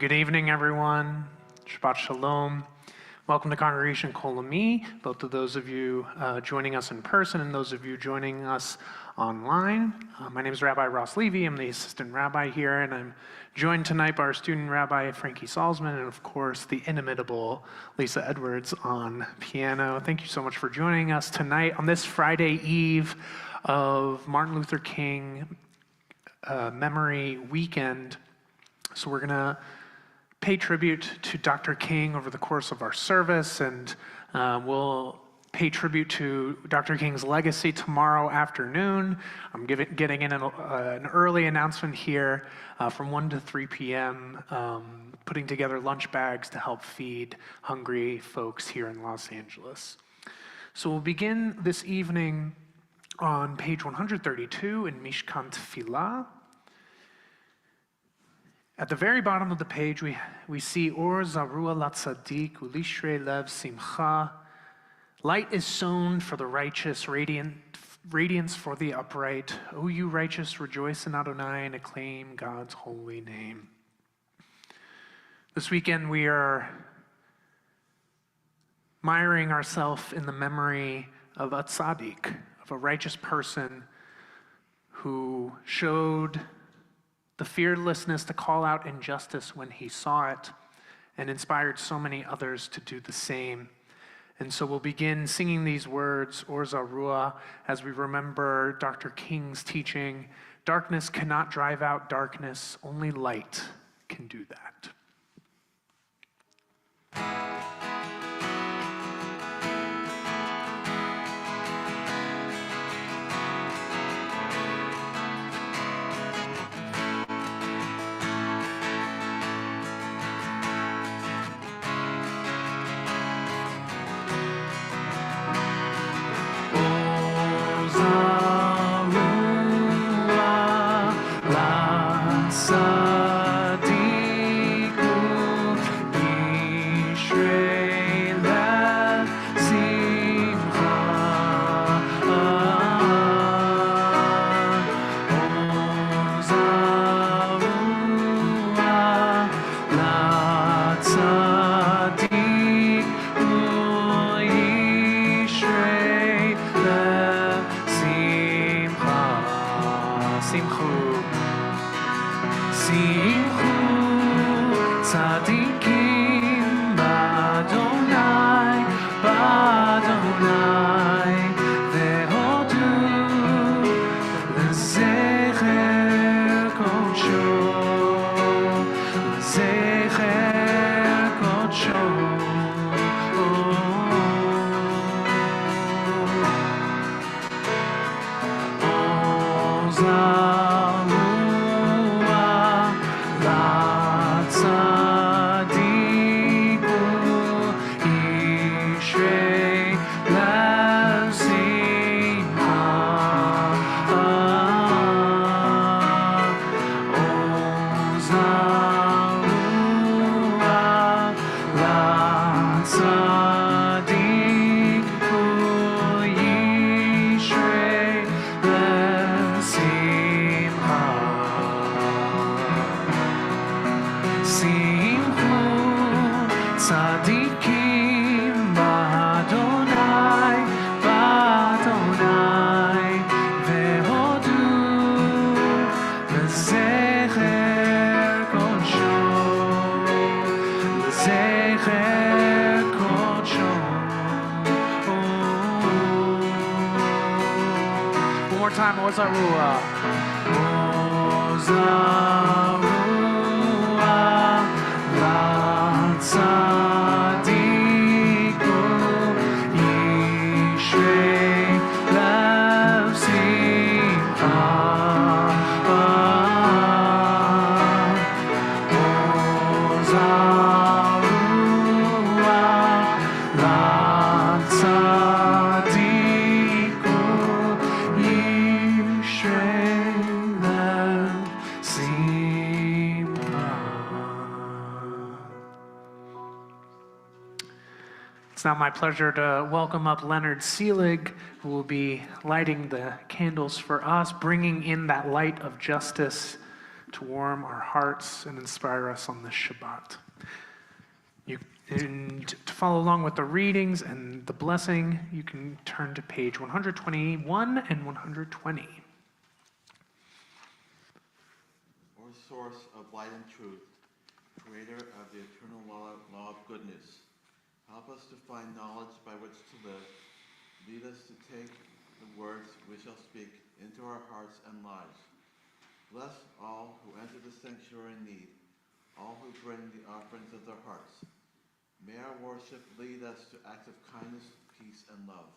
Good evening, everyone. Shabbat Shalom. Welcome to Congregation Kol Ami, both of those of you joining us in person and those of you joining us online. My name is Rabbi Ross Levy. I'm the assistant rabbi here, and I'm joined tonight by our student rabbi, Frankie Salzman, and of course, the inimitable Lisa Edwards on piano. Thank you so much for joining us tonight on this Friday eve of Martin Luther King Memory Weekend. So we're going to pay tribute to Dr. King over the course of our service, and we'll pay tribute to Dr. King's legacy tomorrow afternoon. I'm getting in an early announcement here from 1 to 3 p.m., putting together lunch bags to help feed hungry folks here in Los Angeles. So we'll begin this evening on page 132 in Mishkan Tefillah. At the very bottom of the page, we see Or Zarua Latzadik Ulishrei Lev Simcha. Light is sown for the righteous, radiance for the upright. O you righteous, rejoice in Adonai and acclaim God's holy name. This weekend we are miring ourselves in the memory of a tzaddik, of a righteous person who showed the fearlessness to call out injustice when he saw it, and inspired so many others to do the same. And so we'll begin singing these words, Or Zarua, as we remember Dr. King's teaching. Darkness cannot drive out darkness, only light can do that. It's now my pleasure to welcome up Leonard Seelig, who will be lighting the candles for us, bringing in that light of justice to warm our hearts and inspire us on this Shabbat. And to follow along with the readings and the blessing, you can turn to page 121 and 120. O source of light and truth, creator of the eternal law of goodness, help us to find knowledge by which to live. Lead us to take the words we shall speak into our hearts and lives. Bless all who enter the sanctuary in need, all who bring the offerings of their hearts. May our worship lead us to acts of kindness, peace, and love.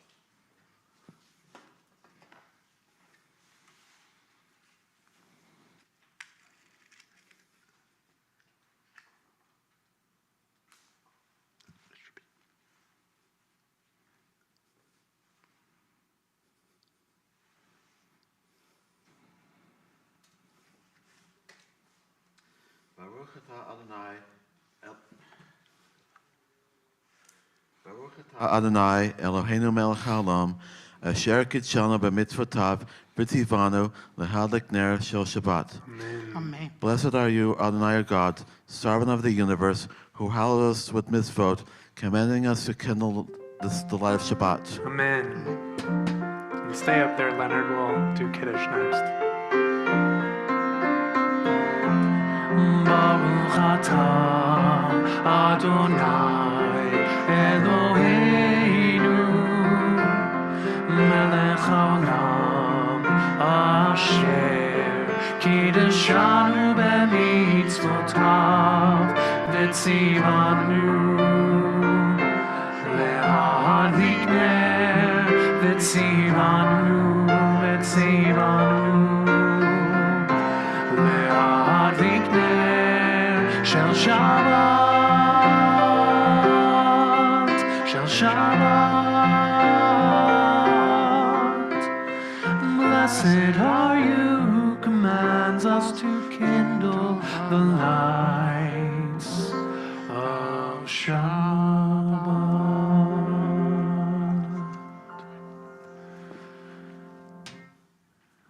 Baruch atah Adonai Eloheinu melech haolam, asher kitshanu b'mitzvotav v'tzivanu l'hadlik ner shel Shabbat. Amen. Blessed are you, Adonai our God, sovereign of the universe, who hallowed us with mitzvot, commanding us to kindle the light of Shabbat. Amen. You stay up there, Leonard. We'll do Kiddush next. Baruch atah Adonai Eloheinu melech haolam asher kiddeshanu b'mitzvotav v'tzivanu le'adlik ner v'tzivanu le'adlik ner shel Shabbat. Blessed are you who commands us to kindle the lights of Shabbat.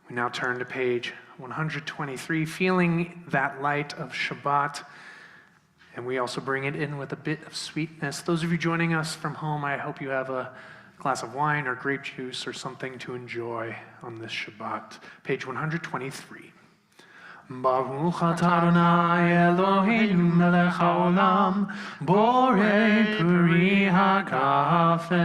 We now turn to page 123, feeling that light of Shabbat. And we also bring it in with a bit of sweetness. Those of you joining us from home, I hope you have a glass of wine or grape juice or something to enjoy on this Shabbat. Page 123. Baruch atah Adonai Eloheinu melech haolam, borei peri hagafen.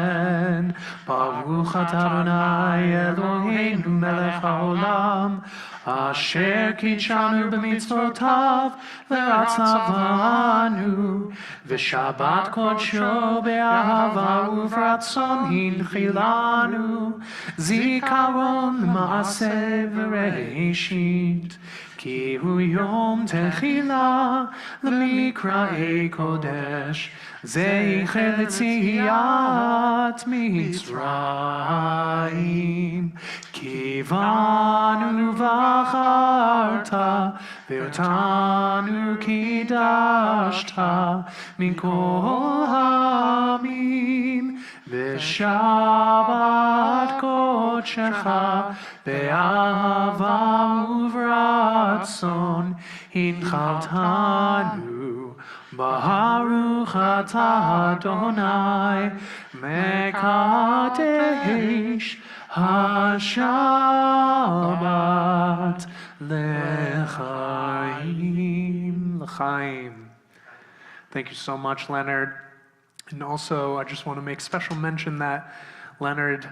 Baruch atah Adonai Eloheinu melech haolam, asher kitshanu b'mitzvotav v'ratzavanu, v'shabbat kodsho be'ahava uvratzon hinchilanu, zikaron ma'aseh v'reishit. Ki hu yom techila l'mikra'ei kodesh, zeicher l'tziyat Mitzrayim. Kivanu v'acharta ve'otanu kidashta mikol hamim v'shabbat kodshecha be'ahava uvratzon hinchaltanu. Baruch atah Adonai mekadesh HaShabbat L'chaim. Thank you so much, Leonard. And also, I just want to make special mention that Leonard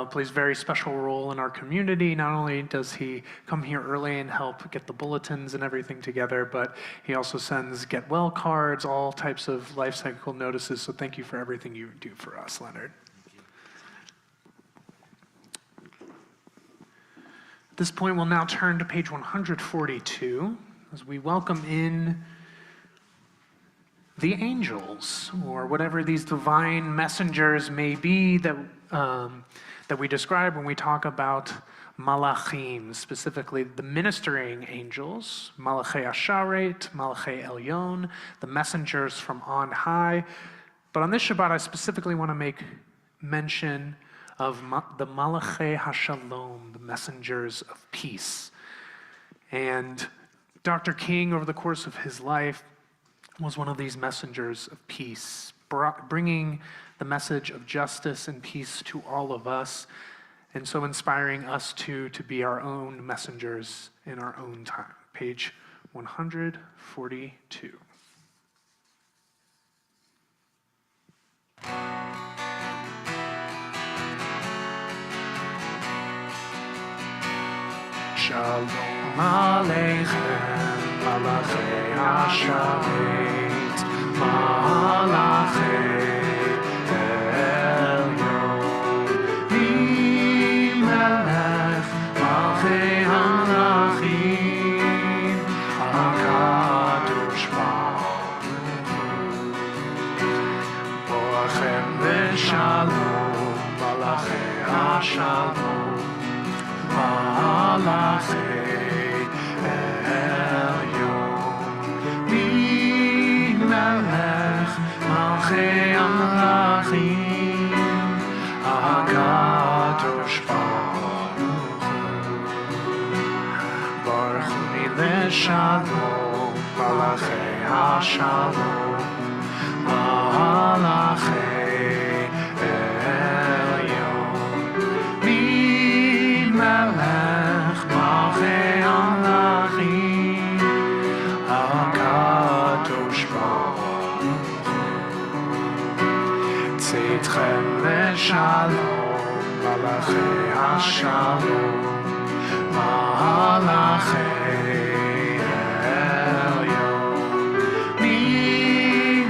plays a very special role in our community. Not only does he come here early and help get the bulletins and everything together, but he also sends get well cards, all types of life cycle notices. So thank you for everything you do for us, Leonard. At this point, we'll now turn to page 142 as we welcome in the angels, or whatever these divine messengers may be that we describe when we talk about malachim, specifically the ministering angels, malachei asharet, malachei elyon, the messengers from on high. But on this Shabbat, I specifically want to make mention of the malachei hashalom, the messengers of peace. And Dr. King, over the course of his life, was one of these messengers of peace, bringing the message of justice and peace to all of us, and so inspiring us to be our own messengers in our own time. Page 142. Shalom Aleichem, Malachei HaSharet, Malachei Elyon, Melech Malchei HaMelachim, HaKadosh Baruch Hu, Borachem B'Shalom, Malachei HaShalom, Malachei Elyon, Melech Malchei HaMelachim, HaKadosh Baruch Hu, Baruch Hu L'Shalom, Malachei HaShalom, Malachei Elyon, Melech Malchei HaMelachim, HaKadosh Baruch Hu, Tzidchem L'Shalom, Malachei HaShalom, Malachei Elyon,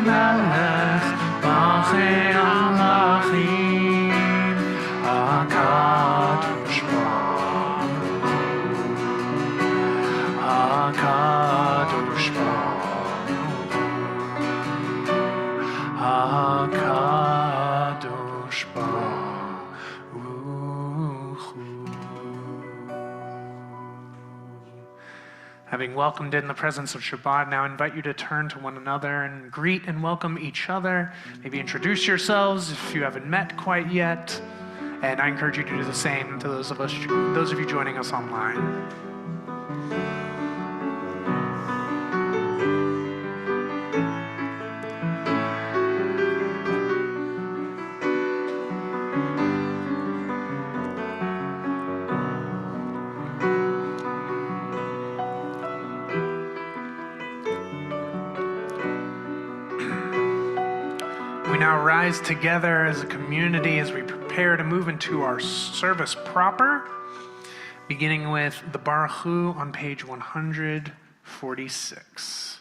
Melech Malchei HaMelachim, HaKadosh HaKadosh Baruch Hu, HaKadosh Baruch Hu. Having welcomed in the presence of Shabbat, now I invite you to turn to one another and greet and welcome each other. Maybe introduce yourselves if you haven't met quite yet. And I encourage you to do the same to those of you joining us online. We now rise together as a community as we prepare to move into our service proper, beginning with the Baruch Hu on page 146.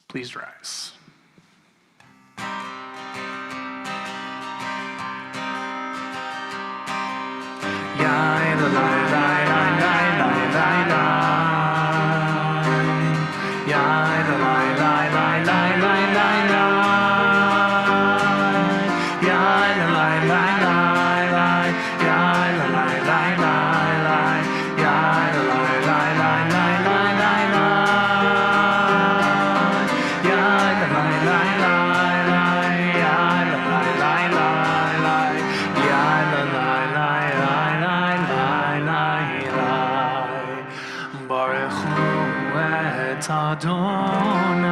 Please rise. Adonai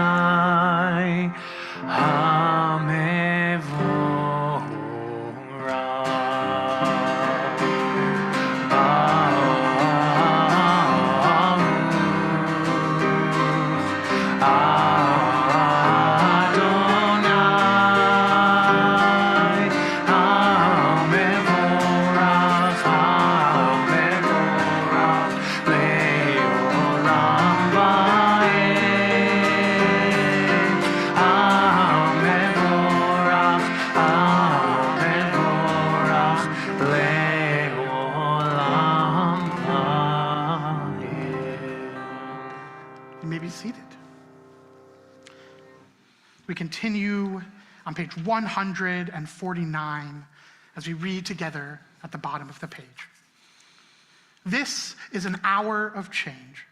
We continue on page 149 as we read together at the bottom of the page. This is an hour of change.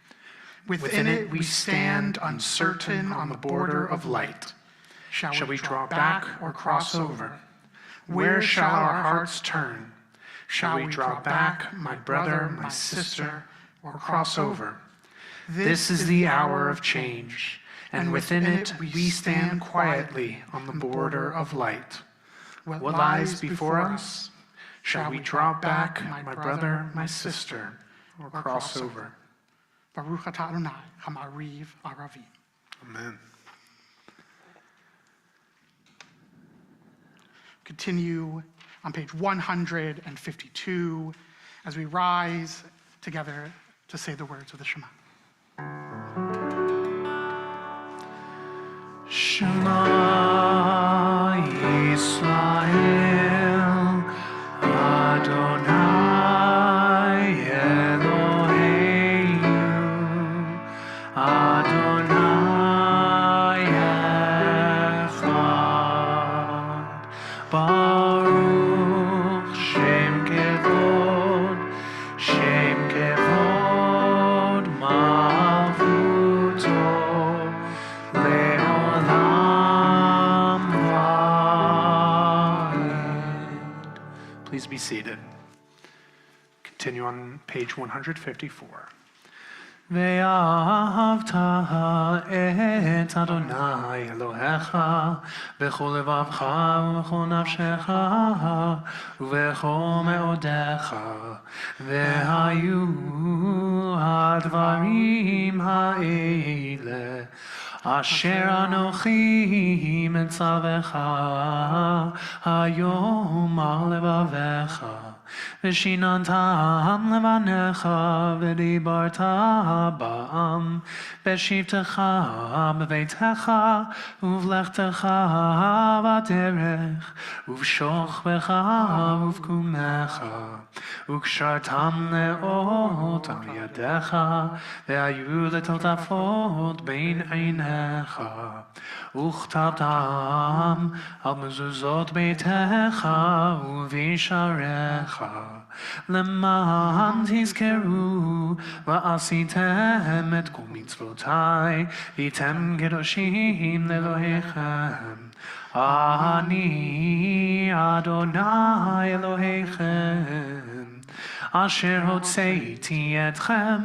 Within it we stand uncertain on the border of light. Shall we draw back or cross over? Where shall our hearts turn? Shall we draw back, my brother, my sister, or cross over? This is the hour of change, and within it we stand quietly on the border of light. What lies before us? Shall we draw back, my brother, my sister, or cross over? Baruch atah Adonai, hamariv aravim. Amen. Continue on page 152 as we rise together to say the words of the Shema. Shema Yisrael, Adonai Eloheinu, Adonai Echad, Baruch Shem Kevod, Malvuto, Le'olam Va'ed. Please be seated. Continue on page 154. ואהבת את אדוני אלוהיך בכל לבבך ובכל נפשך ובכל מאודיך והיו הדברים האלה אשר אנוכי מצווך היום על לבביך ושיננתם לבניך ודיברת בם בשבתך בביתך ובלכתך בדרך ובשוכבך ובקומך וקשרתם לאות על ידיך והיו לטלטפות בין עיניך וכתבתם על מזוזות ביתך ובשעריך למען תזכרו ועשיתם את כל מצוותיי והייתם קדושים לאלוהיכם אני אדוני אלוהיכם אשר הוצאתי אתכם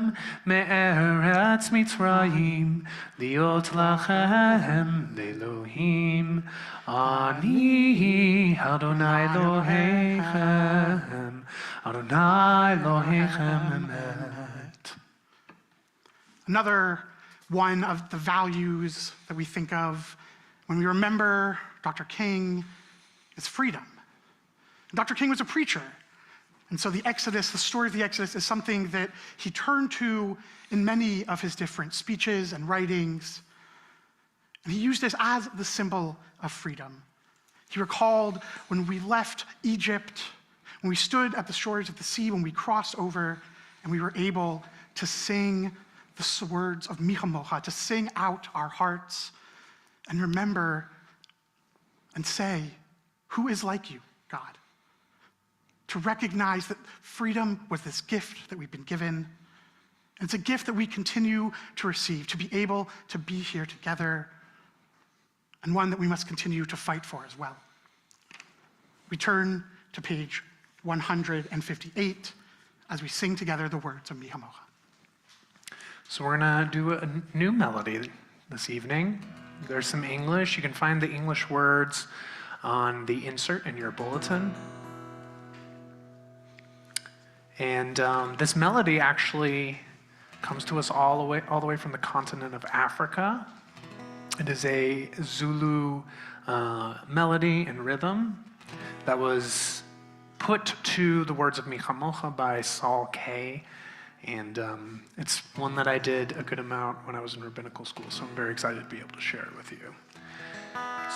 מארץ מצרים להיות לכם לאלוהים אני אדוני אלוהיכם אדוני אלוהיכם אמת. Another one of the values that we think of when we remember Dr. King is freedom. Dr. King was a preacher. And so the Exodus, the story of the Exodus, is something that he turned to in many of his different speeches and writings. And he used this as the symbol of freedom. He recalled when we left Egypt, when we stood at the shores of the sea, when we crossed over, and we were able to sing the words of Michamocha, to sing out our hearts and remember and say, who is like you, God? To recognize that freedom was this gift that we've been given. And it's a gift that we continue to receive, to be able to be here together, and one that we must continue to fight for as well. We turn to page 158 as we sing together the words of Michamocha. So we're going to do a new melody this evening. There's some English. You can find the English words on the insert in your bulletin. And this melody actually comes to us all the way from the continent of Africa. It is a Zulu melody and rhythm that was put to the words of Michamocha by Saul K. And it's one that I did a good amount when I was in rabbinical school, so I'm very excited to be able to share it with you.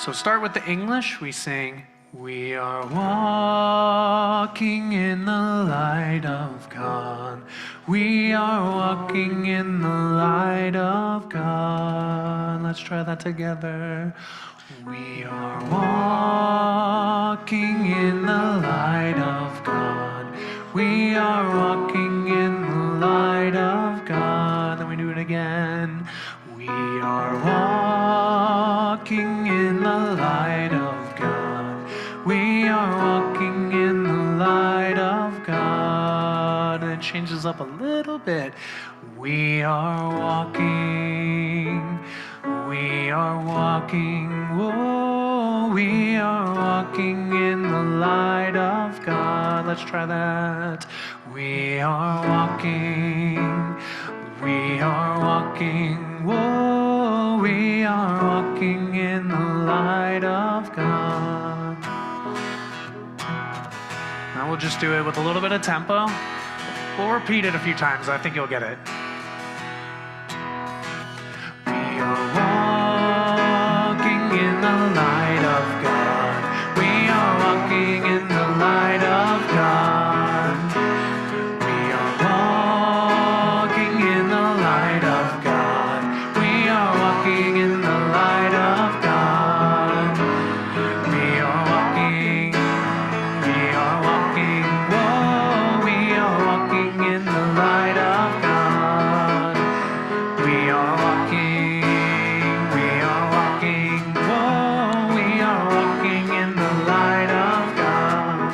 So start with the English. We sing, we are walking in the light of God. We are walking in the light of God. Let's try that together. We are walking in the light of God. We are walking in the light of God. Then we do it again. We are walking in the light of God. We are walking in the light of changes up a little bit. We are walking, whoa, we are walking in the light of God. Let's try that. We are walking, whoa, we are walking in the light of God. Now we'll just do it with a little bit of tempo. We'll repeat it a few times. I think you'll get it. We are walking in the light of God. We are walking in the light of God. We are walking in the light of God. We are walking in the light of God. We are walking, whoa, we are walking in the light of God. We are walking, whoa, we are walking in the light of God.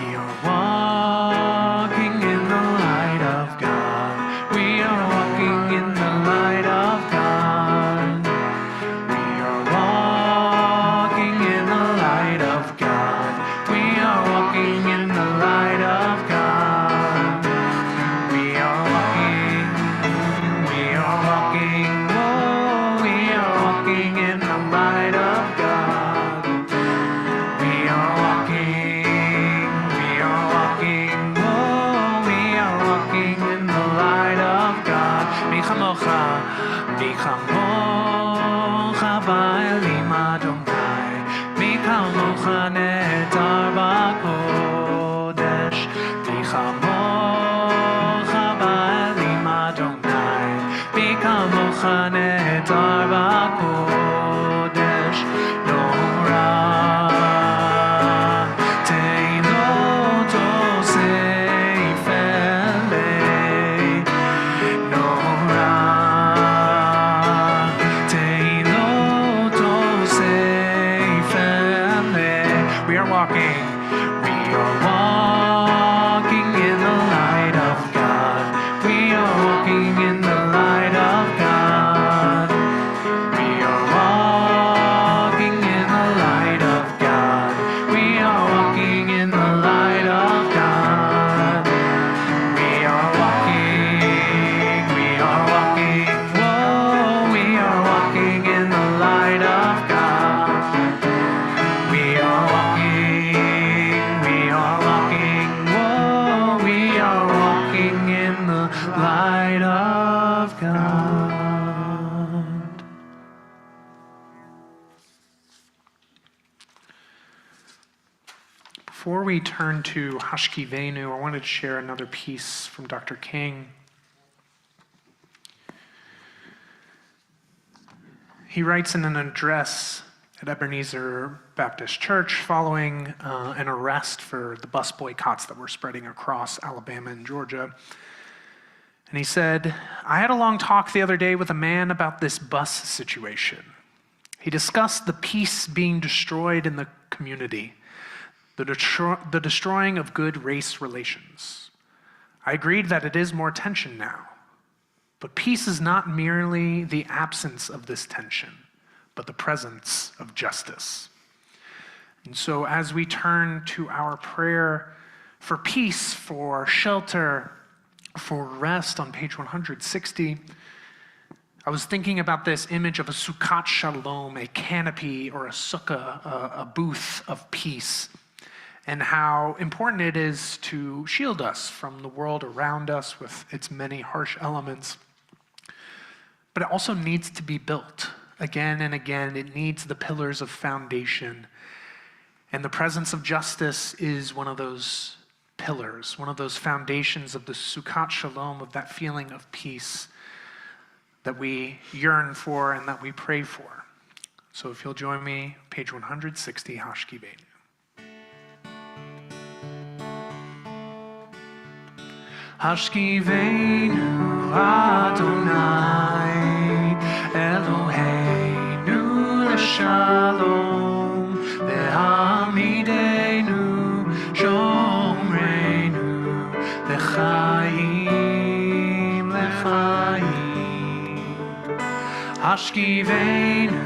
We are walking in the light of God. We are walking in the light of God. We are walking in the light of God. We are walking in the light of God. We are walking, whoa, we are walking in the light of God. We are walking, whoa, we are walking in the light of God. Mi chamocha ba'elim Adonai, mi kamocha ne'etar b'kodesh. Mi chamocha ba'elim Adonai, mi kamocha ne'etar b'kodesh. No ra te'ilot osef elei. No ra te'ilot osef elei. We are walking in the light of God. We are walking in the light of God. We are walking in the light of God. We are walking in the light of God. We are walking, whoa, we are walking in the light of God. We are walking, whoa, we are walking in the light of God. Before we turn to Hashkivenu, I wanted to share another piece from Dr. King. He writes in an address at Ebenezer Baptist Church following an arrest for the bus boycotts that were spreading across Alabama and Georgia. And he said, I had a long talk the other day with a man about this bus situation. He discussed the peace being destroyed in the community, the destroying of good race relations. I agreed that it is more tension now. But peace is not merely the absence of this tension, but the presence of justice. And so as we turn to our prayer for peace, for shelter, for rest on page 160, I was thinking about this image of a Sukkot Shalom, a canopy or a sukkah, a booth of peace, and how important it is to shield us from the world around us with its many harsh elements. But it also needs to be built again and again. It needs the pillars of foundation. And the presence of justice is one of those pillars, one of those foundations of the Sukkot Shalom, of that feeling of peace that we yearn for and that we pray for. So if you'll join me, page 160, Hashkivenu. Hashkivenu Adonai Eloheinu l'shalom ve'amidenu shomreinu Hashkivenu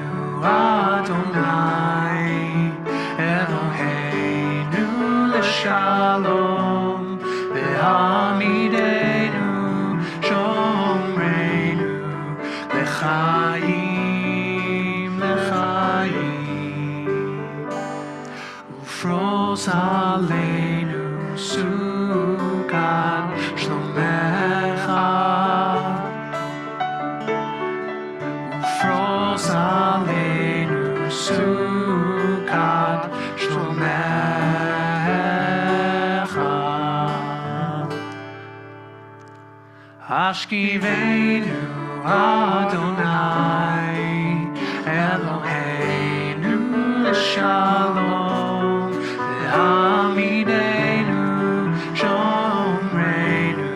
Adonai Eloheinu l'shalom Ve'amidenu shomreinu l'chaim Ufros aleinu sukat shlomecha Ufros aleinu sukat shlomecha Hashkivenu Adonai Eloheinu l'shalom Ve'amidenu shomreinu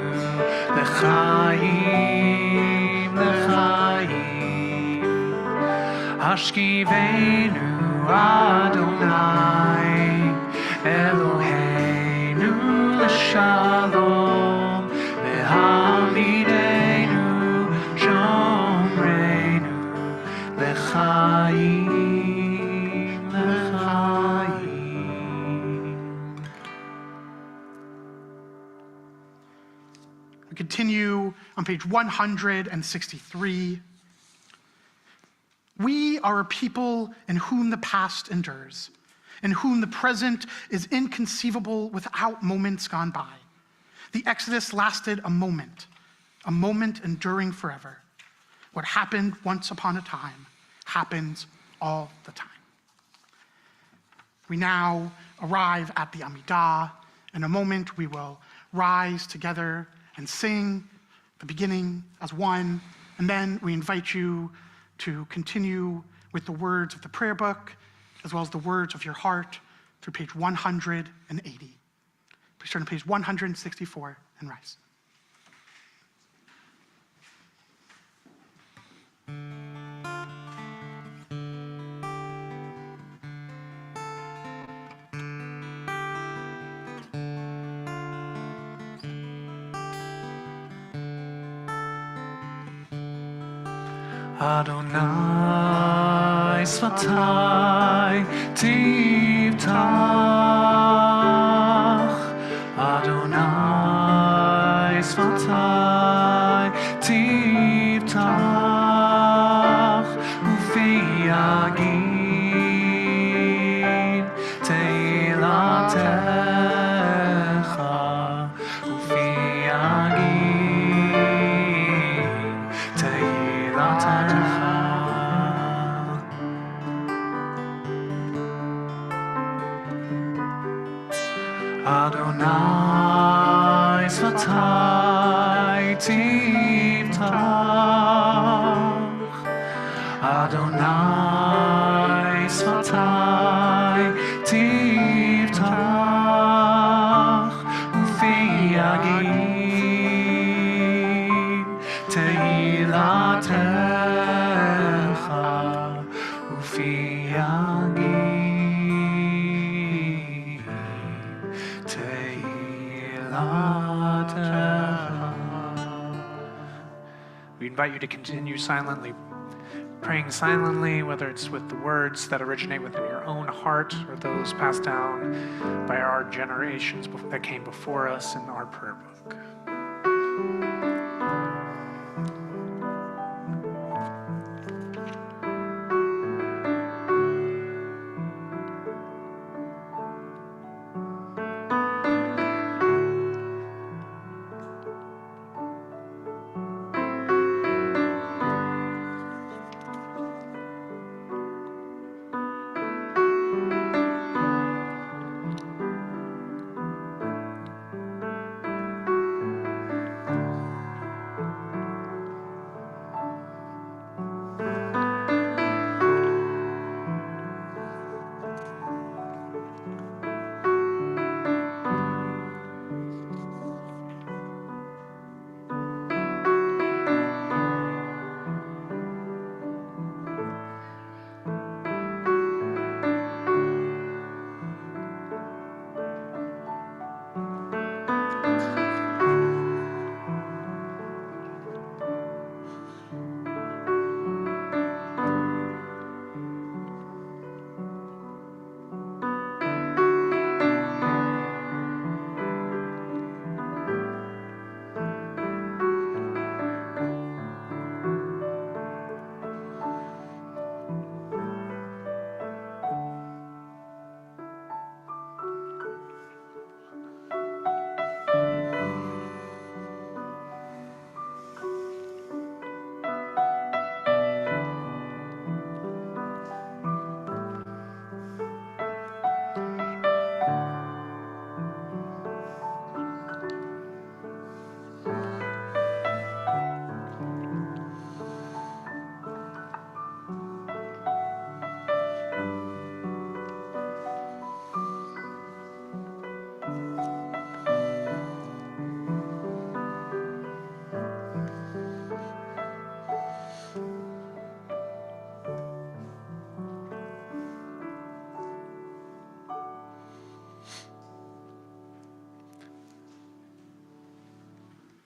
l'chaim Hashkivenu Adonai Eloheinu l'shalom Ve'amidenu shomreinu l'chaim We continue on page 163. We are a people in whom the past endures, in whom the present is inconceivable without moments gone by. The Exodus lasted a moment enduring forever. What happened once upon a time happens all the time. We now arrive at the Amidah. In a moment, we will rise together and sing the beginning as one, and then we invite you to continue with the words of the prayer book, as well as the words of your heart through page 180. Please turn to page 164 and rise. Adonai Svatai Tivtach Adonai Svatai Tivtach Ufi Yagin Teilatecha Ufi Yagin Teilatecha Adonai Svatai Tivtach Adonai Svatai Tivtach Ufi Yagin Teilatecha Ufi Yagin We invite you to continue silently, praying silently, whether it's with the words that originate within your own heart or those passed down by our generations that came before us in our prayer book.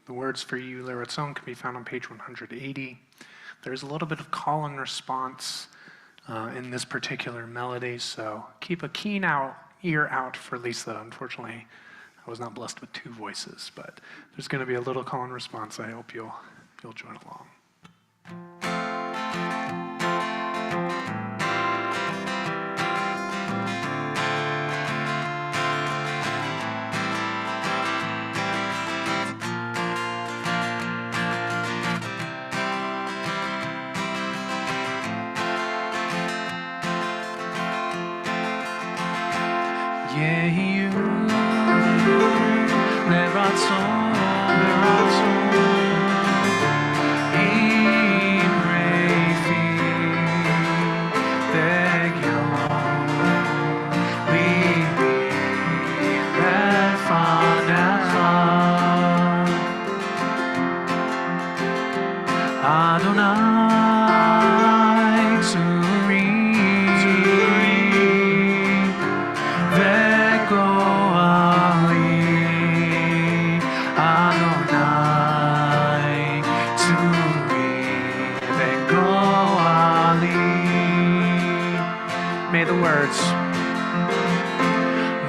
The words for you, Leratzon, can be found on page 180. There's a little bit of call and response in this particular melody, so keep a keen ear out for Lisa. Unfortunately, I was not blessed with two voices, but there's going to be a little call and response. I hope you'll join along.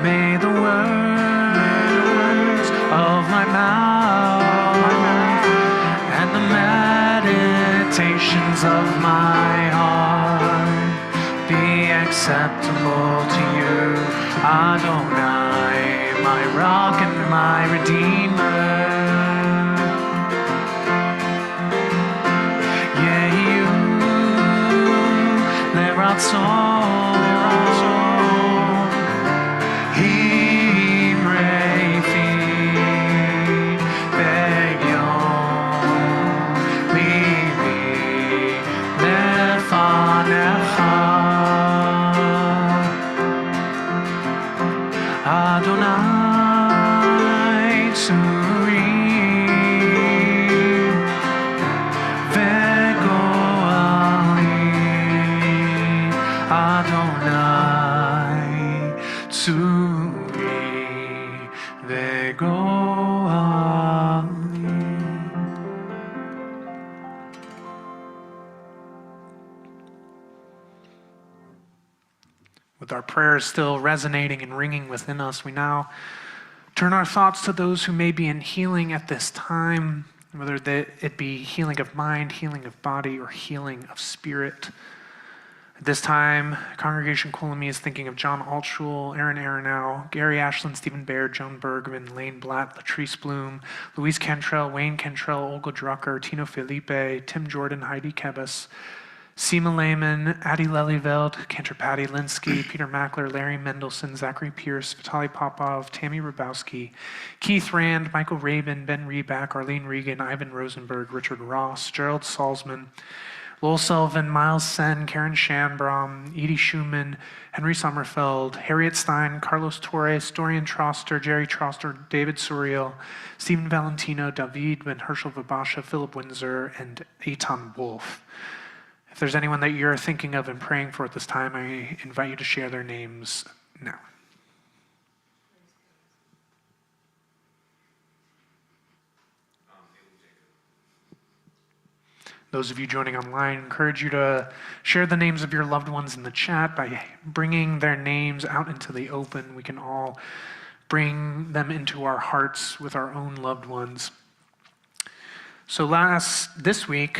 May the words of my mouth and the meditations of my heart be acceptable to you, Adonai, my rock and my redeemer. Yehu leratzon. With our prayers still resonating and ringing within us, we now turn our thoughts to those who may be in healing at this time, whether it be healing of mind, healing of body, or healing of spirit. At this time, Congregation Kol Ami is thinking of John Altschul, Aaron Aronow, Gary Ashland, Stephen Baird, Joan Bergman, Lane Blatt, Latrice Bloom, Louise Cantrell, Wayne Cantrell, Olga Drucker, Tino Felipe, Tim Jordan, Heidi Kebus, Seema Lehman, Addie Lelyveld, Cantor Patty Linsky, Peter Mackler, Larry Mendelson, Zachary Pierce, Vitaly Popov, Tammy Rabowski, Keith Rand, Michael Rabin, Ben Reback, Arlene Regan, Ivan Rosenberg, Richard Ross, Gerald Salzman, Lowell Sullivan, Miles Sen, Karen Shanbrom, Edie Schumann, Henry Sommerfeld, Harriet Stein, Carlos Torres, Dorian Troster, Jerry Troster, David Suriel, Stephen Valentino, David Ben Herschel Vabasha, Philip Windsor, and Eitan Wolf. If there's anyone that you're thinking of and praying for at this time, I invite you to share their names now. Those of you joining online, I encourage you to share the names of your loved ones in the chat. By bringing their names out into the open, we can all bring them into our hearts with our own loved ones. So this week,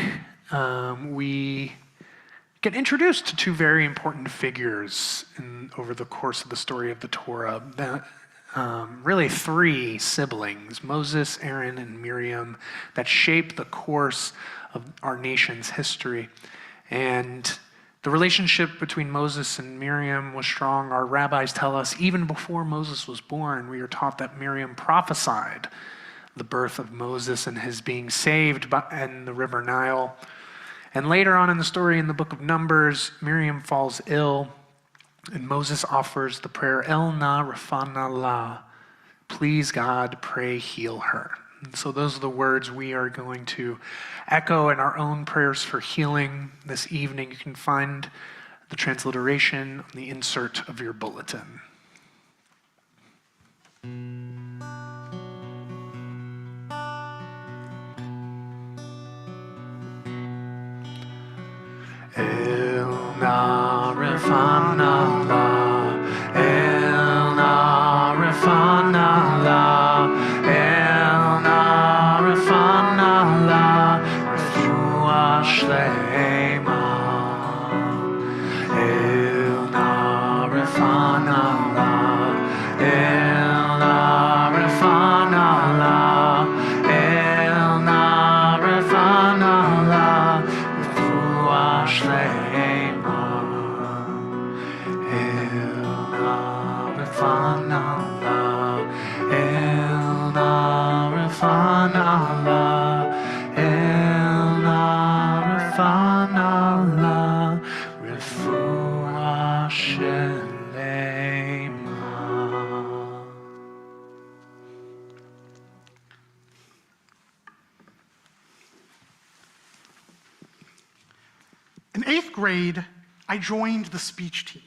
we get introduced to two very important figures over the course of the story of the Torah. Really three siblings, Moses, Aaron, and Miriam, that shape the course of our nation's history. And the relationship between Moses and Miriam was strong. Our rabbis tell us even before Moses was born, we are taught that Miriam prophesied the birth of Moses and his being saved in the river Nile. And later on in the story, in the book of Numbers, Miriam falls ill, and Moses offers the prayer, El na rafana la, please God, pray heal her. And so those are the words we are going to echo in our own prayers for healing this evening. You can find the transliteration on the insert of your bulletin. El Narifanallah, El Narifanallah, El Narifanallah, Refuah Shlema. El Narifanallah, El Narifanallah, El Narifanallah, Refuah Shlema. El Narifanallah, El Narifanallah, El Narifanallah, Refuah Shlema. In 8th grade, I joined the speech team,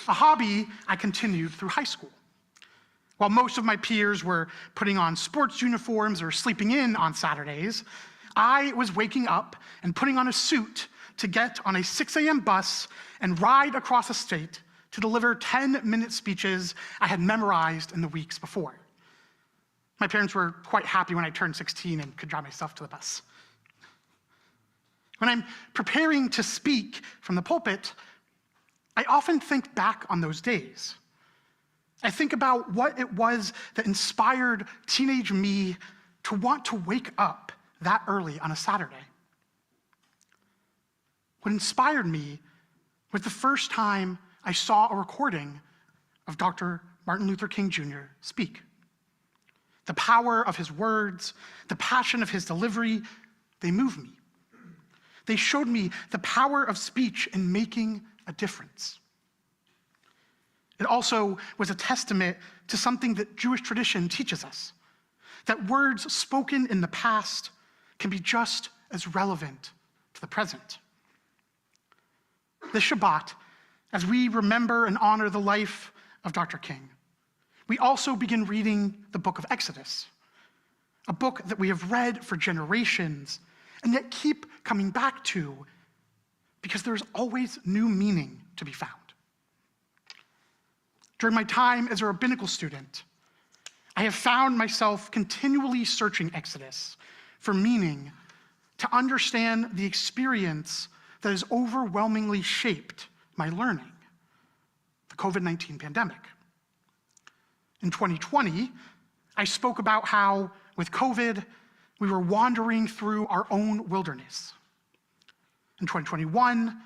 a hobby I continued through high school. While most of my peers were putting on sports uniforms or sleeping in on Saturdays, I was waking up and putting on a suit to get on a 6 a.m. bus and ride across the state to deliver 10-minute speeches I had memorized in the weeks before. My parents were quite happy when I turned 16 and could drive myself to the bus. When I'm preparing to speak from the pulpit, I often think back on those days. I think about what it was that inspired teenage me to want to wake up that early on a Saturday. What inspired me was the first time I saw a recording of Dr. Martin Luther King Jr. speak. The power of his words, the passion of his delivery, they moved me. They showed me the power of speech in making a difference. It also was a testament to something that Jewish tradition teaches us, that words spoken in the past can be just as relevant to the present. This Shabbat, as we remember and honor the life of Dr. King, we also begin reading the book of Exodus, a book that we have read for generations and yet keep coming back to because there's always new meaning to be found. During my time as a rabbinical student, I have found myself continually searching Exodus for meaning to understand the experience that has overwhelmingly shaped my learning, the COVID-19 pandemic. In 2020, I spoke about how, with COVID, we were wandering through our own wilderness. In 2021,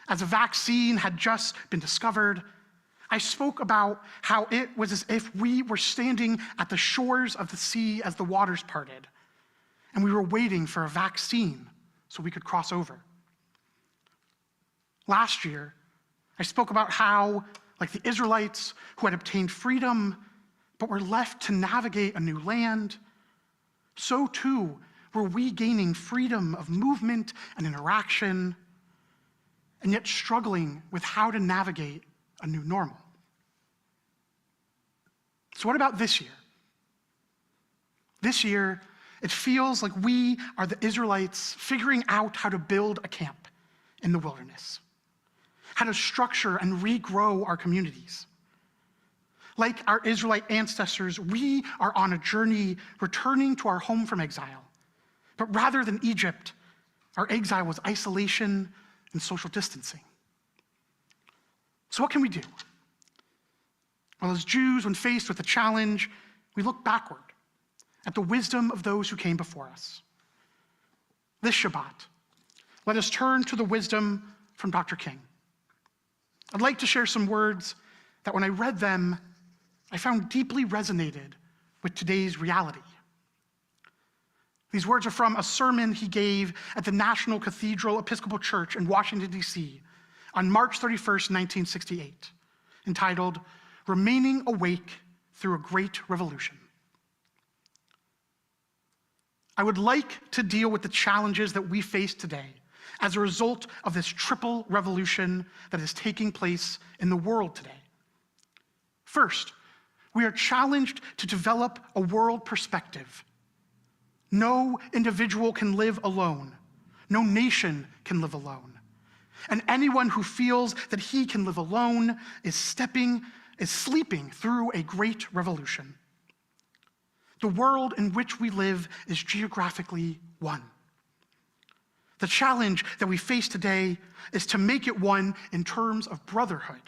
as a vaccine had just been discovered, I spoke about how it was as if we were standing at the shores of the sea as the waters parted, and we were waiting for a vaccine so we could cross over. Last year, I spoke about how, like the Israelites who had obtained freedom but were left to navigate a new land, so too were we gaining freedom of movement and interaction, and yet struggling with how to navigate a new normal. So what about this year? This year, it feels like we are the Israelites figuring out how to build a camp in the wilderness, how to structure and regrow our communities. Like our Israelite ancestors, we are on a journey returning to our home from exile. But rather than Egypt, our exile was isolation and social distancing. So what can we do? Well, as Jews, when faced with a challenge, we look backward at the wisdom of those who came before us. This Shabbat, let us turn to the wisdom from Dr. King. I'd like to share some words that when I read them, I found deeply resonated with today's reality. These words are from a sermon he gave at the National Cathedral Episcopal Church in Washington, D.C. on March 31st, 1968, entitled, "Remaining Awake Through a Great Revolution." I would like to deal with the challenges that we face today as a result of this triple revolution that is taking place in the world today. First, we are challenged to develop a world perspective. No individual can live alone. No nation can live alone. And anyone who feels that he can live alone is sleeping through a great revolution. The world in which we live is geographically one. The challenge that we face today is to make it one in terms of brotherhood.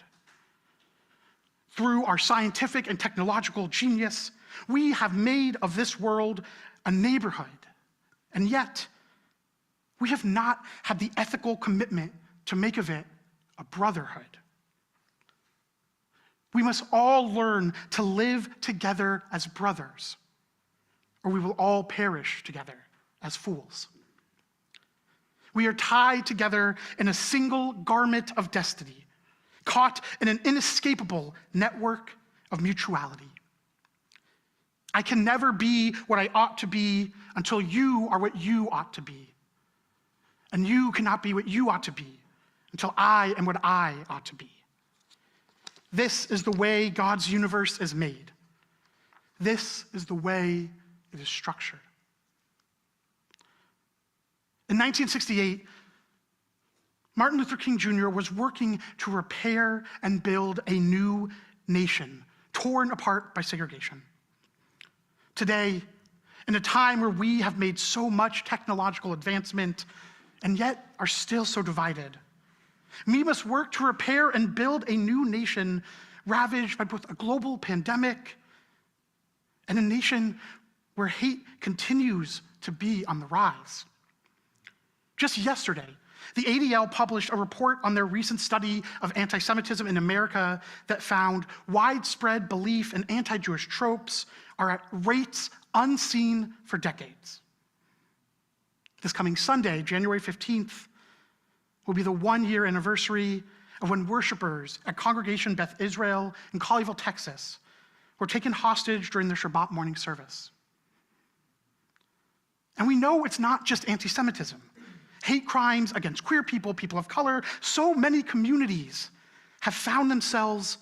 Through our scientific and technological genius, we have made of this world a neighborhood, and yet we have not had the ethical commitment to make of it a brotherhood. We must all learn to live together as brothers, or we will all perish together as fools. We are tied together in a single garment of destiny, caught in an inescapable network of mutuality. I can never be what I ought to be until you are what you ought to be. And you cannot be what you ought to be until I am what I ought to be. This is the way God's universe is made. This is the way it is structured. In 1968, Martin Luther King Jr. was working to repair and build a new nation torn apart by segregation. Today, in a time where we have made so much technological advancement and yet are still so divided, we must work to repair and build a new nation ravaged by both a global pandemic and a nation where hate continues to be on the rise. Just yesterday, the ADL published a report on their recent study of anti-Semitism in America that found widespread belief in anti-Jewish tropes are at rates unseen for decades. This coming Sunday, January 15th, will be the one-year anniversary of when worshipers at Congregation Beth Israel in Colleyville, Texas, were taken hostage during their Shabbat morning service. And we know it's not just anti-Semitism. Hate crimes against queer people, people of color, so many communities have found themselves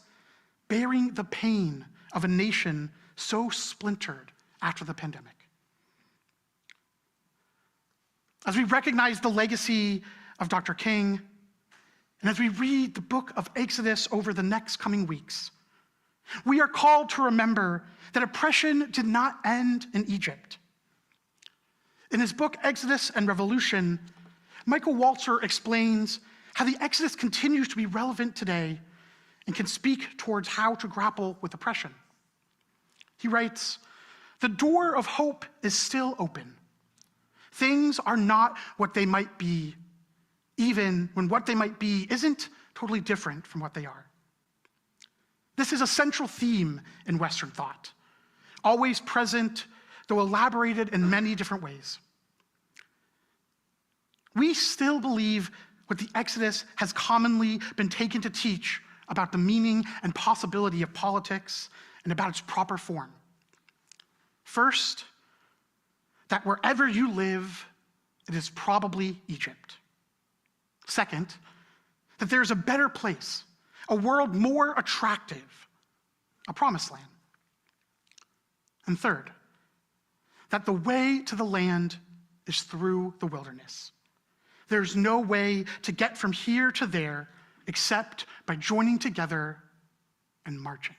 bearing the pain of a nation so splintered after the pandemic. As we recognize the legacy of Dr. King, and as we read the book of Exodus over the next coming weeks, we are called to remember that oppression did not end in Egypt. In his book, Exodus and Revolution, Michael Walzer explains how the Exodus continues to be relevant today and can speak towards how to grapple with oppression. He writes, "The door of hope is still open. Things are not what they might be, even when what they might be isn't totally different from what they are." This is a central theme in Western thought, always present, though elaborated in many different ways. We still believe what the Exodus has commonly been taken to teach about the meaning and possibility of politics and about its proper form. First, that wherever you live, it is probably Egypt. Second, that there's a better place, a world more attractive, a promised land. And third, that the way to the land is through the wilderness. There's no way to get from here to there except by joining together and marching.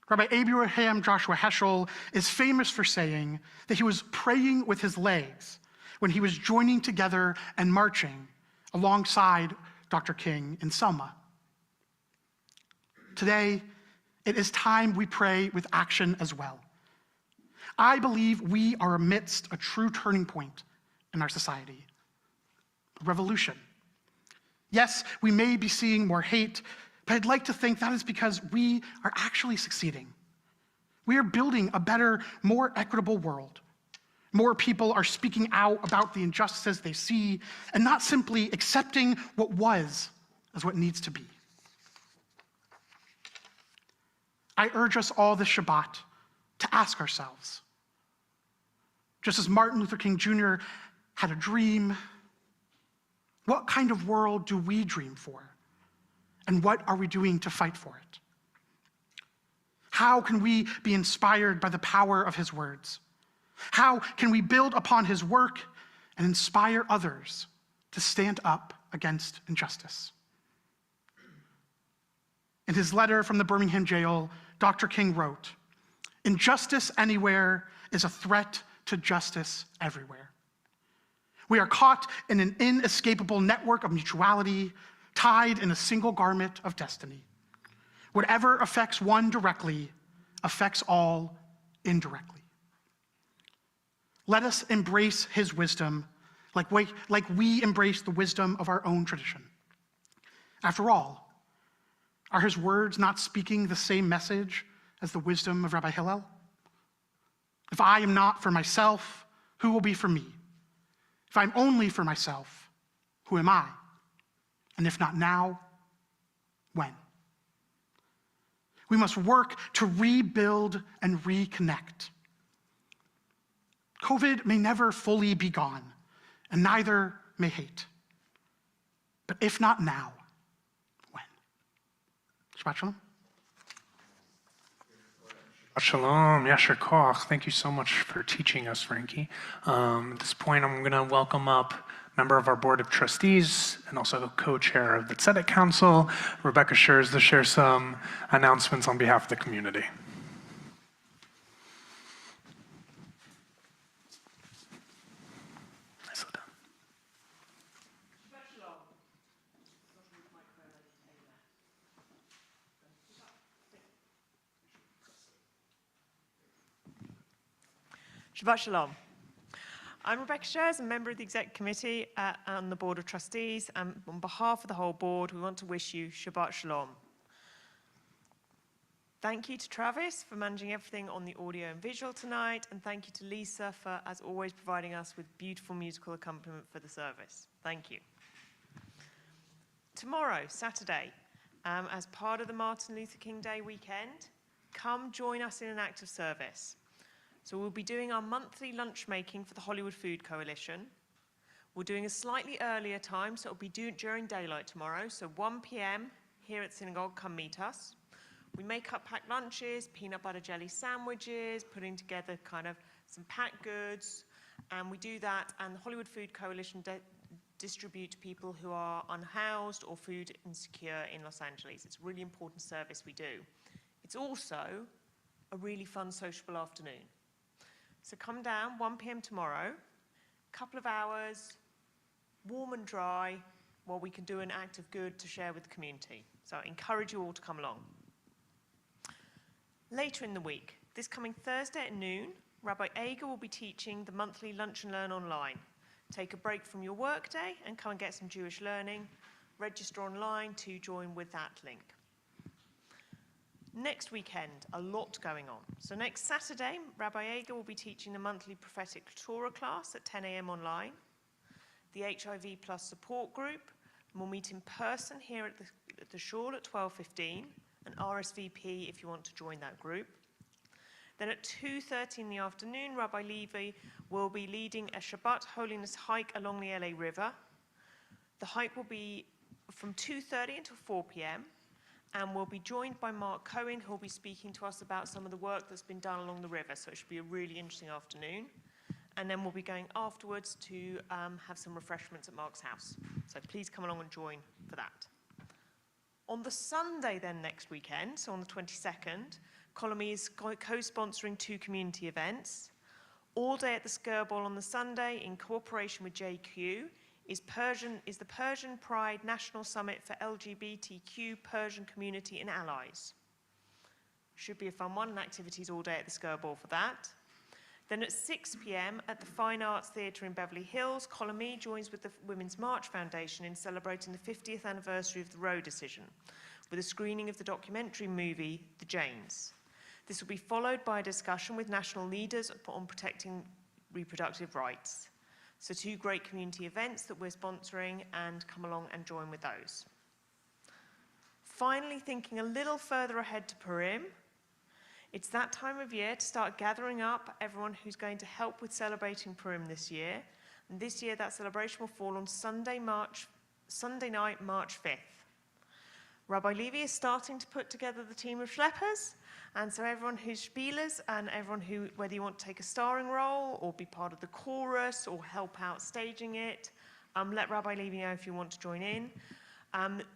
Rabbi Abraham Joshua Heschel is famous for saying that he was praying with his legs when he was joining together and marching alongside Dr. King in Selma. Today, it is time we pray with action as well. I believe we are amidst a true turning point in our society, a revolution. Yes, we may be seeing more hate, but I'd like to think that is because we are actually succeeding. We are building a better, more equitable world. More people are speaking out about the injustices they see and not simply accepting what was as what needs to be. I urge us all this Shabbat to ask ourselves, just as Martin Luther King Jr. had a dream, what kind of world do we dream for? And what are we doing to fight for it? How can we be inspired by the power of his words? How can we build upon his work and inspire others to stand up against injustice. In his letter from the Birmingham jail, Dr. King wrote, "Injustice anywhere is a threat to justice everywhere. We are caught in an inescapable network of mutuality, tied in a single garment of destiny. Whatever affects one directly affects all indirectly." Let us embrace his wisdom like we embrace the wisdom of our own tradition. After all, are his words not speaking the same message as the wisdom of Rabbi Hillel? If I am not for myself, who will be for me? If I'm only for myself, who am I? And if not now, when? We must work to rebuild and reconnect. COVID may never fully be gone, and neither may hate. But if not now, when? Shabbat shalom. Shalom, Yasher Koch. Thank you so much for teaching us, Frankie. At this point, I'm going to welcome up member of our Board of Trustees and also co-chair of the Tzedek Council, Rebecca Schurz, to share some announcements on behalf of the community. Shabbat Shalom. I'm Rebecca Schurz, a member of the Exec Committee on the Board of Trustees, and on behalf of the whole board, we want to wish you Shabbat Shalom. Thank you to Travis for managing everything on the audio and visual tonight, and thank you to Lisa for, as always, providing us with beautiful musical accompaniment for the service. Thank you. Tomorrow, Saturday, as part of the Martin Luther King Day weekend, come join us in an act of service. So we'll be doing our monthly lunch making for the Hollywood Food Coalition. We're doing a slightly earlier time, so it'll be during daylight tomorrow. So 1 p.m. here at Synagogue, come meet us. We make up packed lunches, peanut butter jelly sandwiches, putting together kind of some packed goods. And we do that, and the Hollywood Food Coalition distribute to people who are unhoused or food insecure in Los Angeles. It's a really important service we do. It's also a really fun sociable afternoon. So come down, 1 p.m. tomorrow, couple of hours, warm and dry, while we can do an act of good to share with the community. So I encourage you all to come along. Later in the week, this coming Thursday at noon, Rabbi Ager will be teaching the monthly Lunch and Learn online. Take a break from your workday and come and get some Jewish learning. Register online to join with that link. Next weekend, a lot going on. So next Saturday, Rabbi Ager will be teaching the monthly prophetic Torah class at 10 a.m. online. The HIV plus support group will meet in person here at the Shul at 12:15, and RSVP if you want to join that group. Then at 2:30 in the afternoon, Rabbi Levy will be leading a Shabbat holiness hike along the LA River. The hike will be from 2:30 until 4 p.m. and we'll be joined by Mark Cohen, who will be speaking to us about some of the work that's been done along the river. So it should be a really interesting afternoon. And then we'll be going afterwards to have some refreshments at Mark's house. So please come along and join for that. On the Sunday then next weekend, so on the 22nd, Kol Ami is co-sponsoring 2 community events. All day at the Skirball on the Sunday, in cooperation with JQ, is the Persian Pride National Summit for LGBTQ Persian Community and Allies. Should be a fun one, and activities all day at the Skirball for that. Then at 6 p.m. at the Fine Arts Theatre in Beverly Hills, Kol Ami joins with the Women's March Foundation in celebrating the 50th anniversary of the Roe decision, with a screening of the documentary movie, The Janes. This will be followed by a discussion with national leaders on protecting reproductive rights. So 2 great community events that we're sponsoring, and come along and join with those. Finally, thinking a little further ahead to Purim, it's that time of year to start gathering up everyone who's going to help with celebrating Purim this year. And this year that celebration will fall on Sunday night, March 5th. Rabbi Levy is starting to put together the team of schleppers, and so everyone who's spielers and everyone who, whether you want to take a starring role or be part of the chorus or help out staging it, let Rabbi Levy know if you want to join in.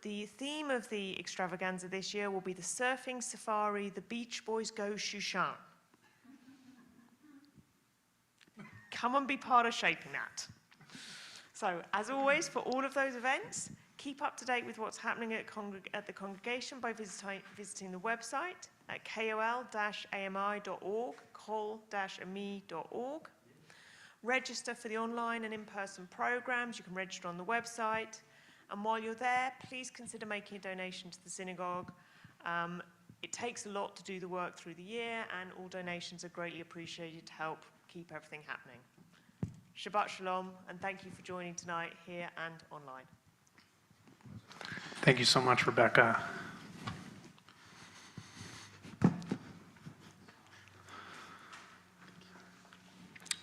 The theme of the extravaganza this year will be the surfing safari, the Beach Boys Go Shushan. Come and be part of shaping that. So, as always, for all of those events, keep up to date with what's happening at the congregation by visiting the website at kol-ami.org, kol-ami.org. Register for the online and in-person programs. You can register on the website. And while you're there, please consider making a donation to the synagogue. It takes a lot to do the work through the year, and all donations are greatly appreciated to help keep everything happening. Shabbat Shalom, and thank you for joining tonight here and online. Thank you so much, Rebecca.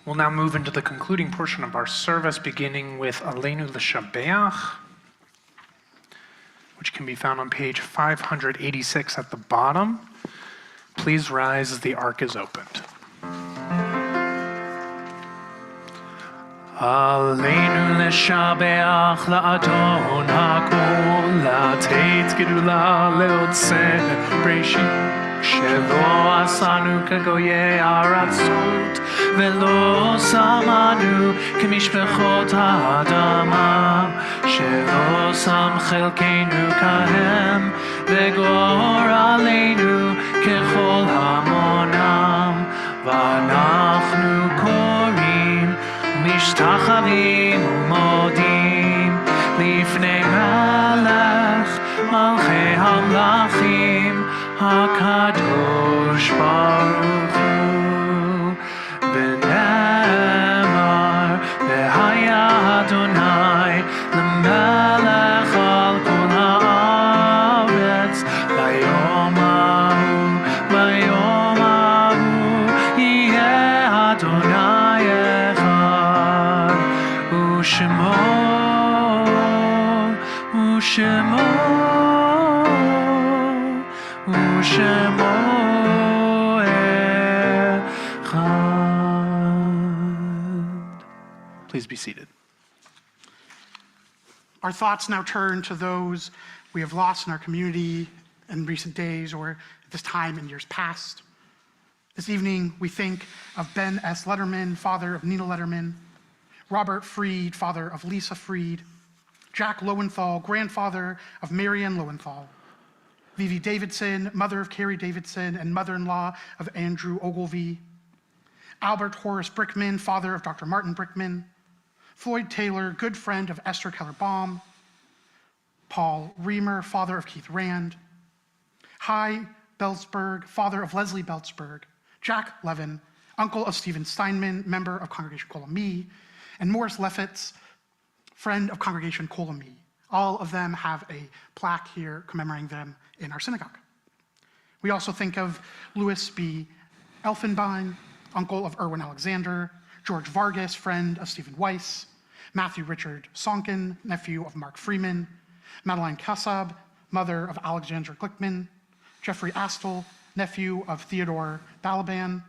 We'll now move into the concluding portion of our service, beginning with Aleinu L'Shabeach, which can be found on page 586 at the bottom. Please rise as the ark is opened. Aleinu L'Shabeach La'adon HaKol, La'ateit Gedula Le'otzeh Breshit, Shelo Asanu Kagoye Aratzot, Velo Samanu Kemishpechot HaAdama, Shelo Sam Chelkeinu Kahem, Vegor Aleinu Kechol Hamonam, V'anachnu Korim Mishtachavim Umodim Lifnei Melech Malchei Hamlachim HaKadosh Baruch Hu V'nemar V'haya Adonai L'melech al kol haaretz Bayom hahu Yeh Adonai echad U'shemo echad. Please be seated. Our thoughts now turn to those we have lost in our community in recent days or at this time in years past. This evening, we think of Ben S. Letterman, father of Nina Letterman, Robert Freed, father of Lisa Freed, Jack Lowenthal, grandfather of Marianne Lowenthal, Vivi Davidson, mother of Carrie Davidson and mother-in-law of Andrew Ogilvie, Albert Horace Brickman, father of Dr. Martin Brickman, Floyd Taylor, good friend of Esther Keller-Baum, Paul Reamer, father of Keith Rand, Hy Belzberg, father of Leslie Belzberg, Jack Levin, uncle of Stephen Steinman, member of Congregation Kol Ami, and Morris Leffitz, friend of Congregation Kol Ami. All of them have a plaque here commemorating them in our synagogue. We also think of Louis B. Elfenbein, uncle of Erwin Alexander, George Vargas, friend of Stephen Weiss, Matthew Richard Sonkin, nephew of Mark Freeman, Madeline Kassab, mother of Alexander Glickman, Jeffrey Astle, nephew of Theodore Balaban,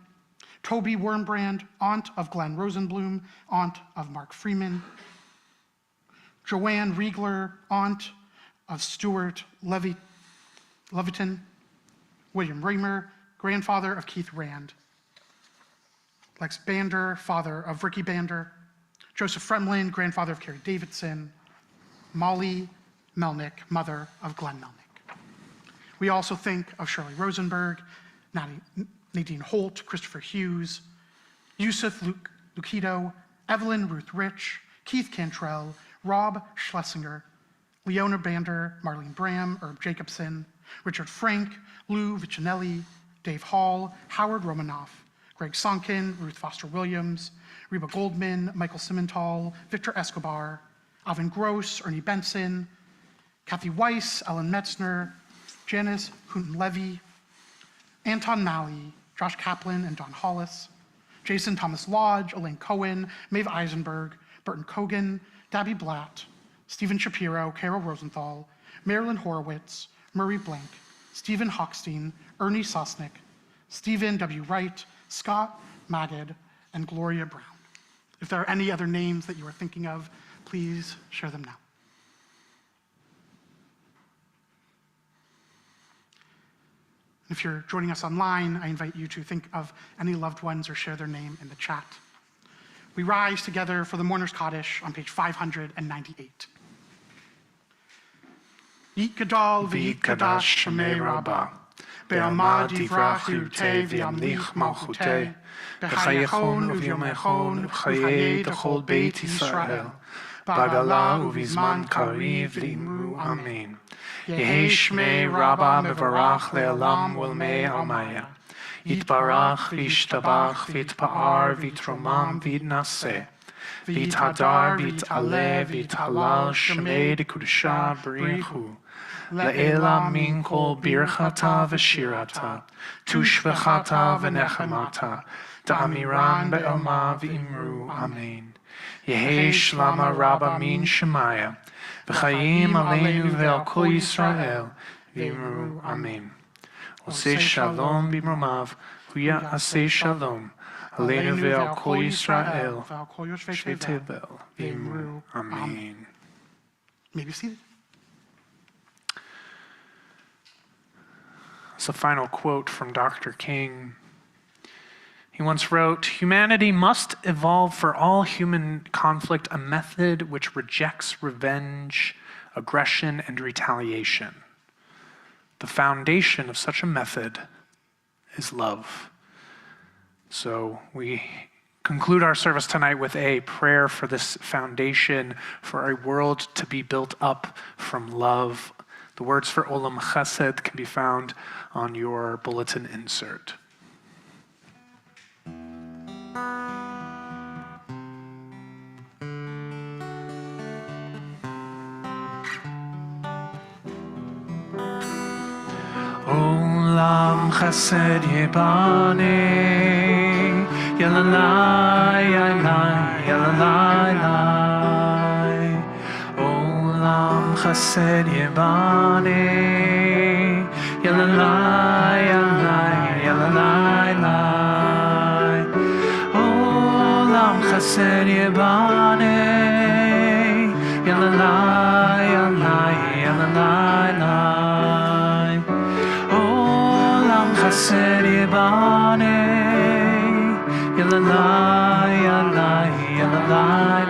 Toby Wormbrand, aunt of Glenn Rosenblum, aunt of Mark Freeman, Joanne Riegler, aunt of Stuart Leviton, William Raymer, grandfather of Keith Rand, Lex Bander, father of Ricky Bander, Joseph Fremlin, grandfather of Carrie Davidson, Molly Melnick, mother of Glenn Melnick. We also think of Shirley Rosenberg, Nadine Holt, Christopher Hughes, Yusuf Lucido, Evelyn Ruth Rich, Keith Cantrell, Rob Schlesinger, Leona Bander, Marlene Bram, Herb Jacobson, Richard Frank, Lou Vicinelli, Dave Hall, Howard Romanoff, Greg Sonkin, Ruth Foster Williams, Reba Goldman, Michael Simmental, Victor Escobar, Alvin Gross, Ernie Benson, Kathy Weiss, Ellen Metzner, Janice Houghton-Levy, Anton Malley, Josh Kaplan and Don Hollis, Jason Thomas Lodge, Elaine Cohen, Maeve Eisenberg, Burton Kogan, Dabby Blatt, Stephen Shapiro, Carol Rosenthal, Marilyn Horowitz, Murray Blank, Stephen Hochstein, Ernie Sosnick, Stephen W. Wright, Scott Magid, and Gloria Brown. If there are any other names that you are thinking of, please share them now. If you're joining us online, I invite you to think of any loved ones or share their name in the chat. We rise together for the Mourner's Kaddish on page 598. Yit Gadol v'yit Kadash Shemei Rabbah, Be'alma divrachu te v'yamlich malchutei, B'chayechon u'vyomechon u'chayei d'chol Beit Yisrael, B'agala u'vizman kariv l'imru Amen. Yehi Shmei Rabbah mevarach le'alam ulmei almaya. Yitbarach v'yishtabach v'yitpa'ar v'yitromam v'yitnaseh. V'yithadar v'yit'aleh v'yit'halal shemei dekudesha b'richu. Le'ela min kol birchata v'shirata. Tushvechata v'nechemata. Da'amiran be'elma v'imru Amen. Yehi shlama Rabbah min shemaya. V'chayim aleinu ve'al kol Yisrael v'imru Amen. Oseh shalom b'mromav, huya aseh shalom, aleinu ve'al kol Yisrael, shvetevel v'imru Amen. May be seated. It's a final quote from Dr. King. He once wrote, "Humanity must evolve for all human conflict a method which rejects revenge, aggression, and retaliation. The foundation of such a method is love." So we conclude our service tonight with a prayer for this foundation, for a world to be built up from love. The words for Olam Chesed can be found on your bulletin insert. Olam Chesed Yebane, Yalalai, Yalalai, Yalalai. Olam Chesed Yebane, Yalalai, Yalalai, Yalalai. Olam Chesed Yebane, Yalalai, Yalalai, Yalalai. Chesed Yebane, Yalalai, Yalalai, Yalalai.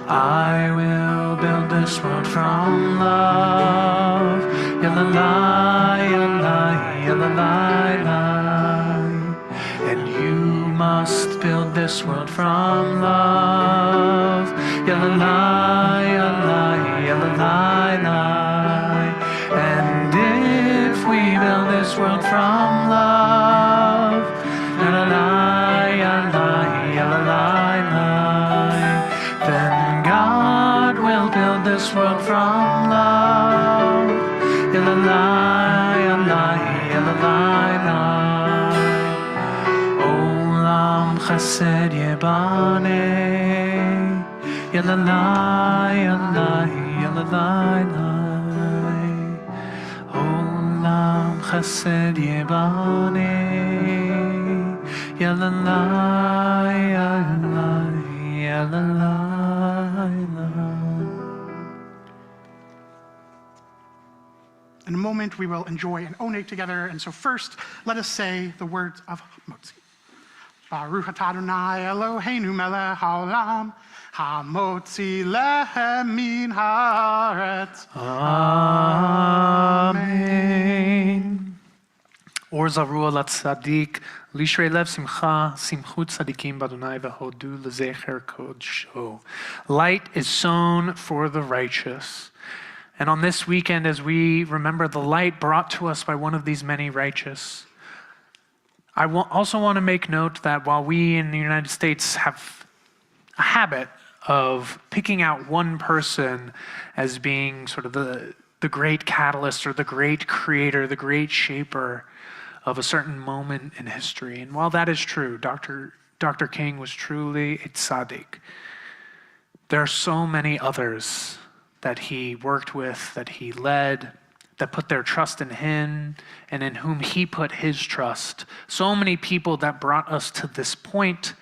I will build this world from love, Yalalai, Yalalai, Yalalai. And you must build this world from love, Yalalai, Yalalai, Yalalai. And if we build this world from love, yalalai, yalalai, yalalai, then God will build this world from love, yalalai, yalalai, yalalai. Olam Chesed Yebane, yalalai, yalalai, yalalai. Chesed Yebane, Yalalai, Yalalai, Yalalai. In a moment, we will enjoy an oneg together. And so first, let us say the words of Motzi. Baruch atah Adonai Eloheinu melech haolam, hamotzi lehem min haaretz. Amen. Or Zarua Latzadik, Lishrei Lev Simcha, Simchut Tzadikim Badonai V'hodu L'zecher Kodsho. Light is sown for the righteous. And on this weekend, as we remember the light brought to us by one of these many righteous, I also want to make note that while we in the United States have a habit of picking out one person as being sort of the great catalyst or the great creator, the great shaper of a certain moment in history. And while that is true, Dr. King was truly a tzaddik. There are so many others that he worked with, that he led, that put their trust in him and in whom he put his trust. So many people that brought us to this point,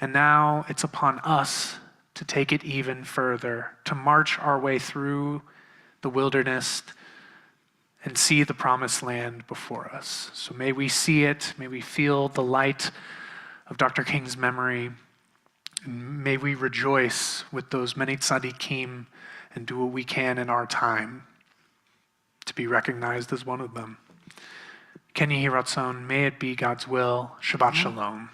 and now it's upon us to take it even further, to march our way through the wilderness and see the promised land before us. So may we see it, may we feel the light of Dr. King's memory, and may we rejoice with those many tzaddikim and do what we can in our time to be recognized as one of them. Ken Yehi Ratzon, may it be God's will. Shabbat Shalom.